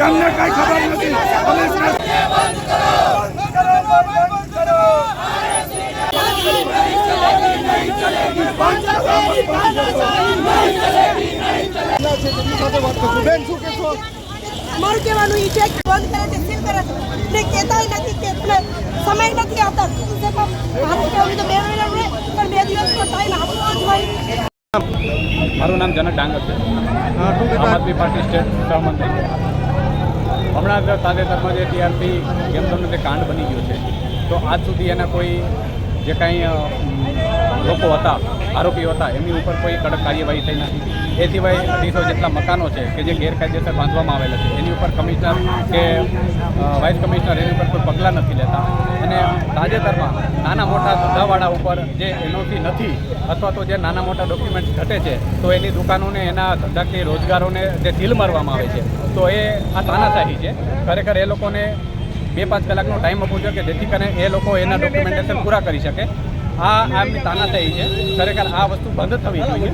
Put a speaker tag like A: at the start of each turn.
A: અમને કઈ ખબર નથી.
B: મારું કહેવાનું એ છે કે બંધ કરે છે, સીલ કરે છે, ને કહેતાય નથી કે તમે સમય નથી આપતા. મારું કહેવું તો 2 મહિના રહે પણ 2 દિવસનો ટાઈમ આપવો જ હોય.
C: મારું નામ જનક ડાંગર છે, આમ આદમી પાર્ટી સ્ટેટ સહમંત્રી. હમણાં જ તાજેતરમાં જે ટીઆરપી ગેમ ઝોનનો જે કાંડ બની ગયો છે, તો આજ સુધી એના કોઈ જે કાંઈ લોકો હતા, આરોપીઓ હતા, એમની ઉપર કોઈ કડક કાર્યવાહી થઈ નથી. એ સિવાય 250 જેટલા મકાનો છે કે જે ગેરકાયદેસર બાંધવામાં આવેલા છે, એની ઉપર કમિશનર કે વાઇસ કમિશનર એની ઉપર કોઈ પગલાં નથી લેતા. અને તાજેતરમાં નાના મોટા ધંધાવાળા ઉપર જે એનઓસી નથી અથવા તો જે નાના મોટા ડોક્યુમેન્ટ ઘટે છે, તો એની દુકાનોને, એના ધંધાકીય રોજગારોને જે સીલ મારવામાં આવે છે, તો એ આ તાનાશાહી છે. ખરેખર એ લોકોને 2-5 કલાકનો ટાઈમ આપવો જોઈએ કે જેથી કરીને એ લોકો એના ડોક્યુમેન્ટેશન પૂરા કરી શકે. આ આમની તાનાશાહી છે. ખરેખર આ વસ્તુ બંધ થવી જોઈએ.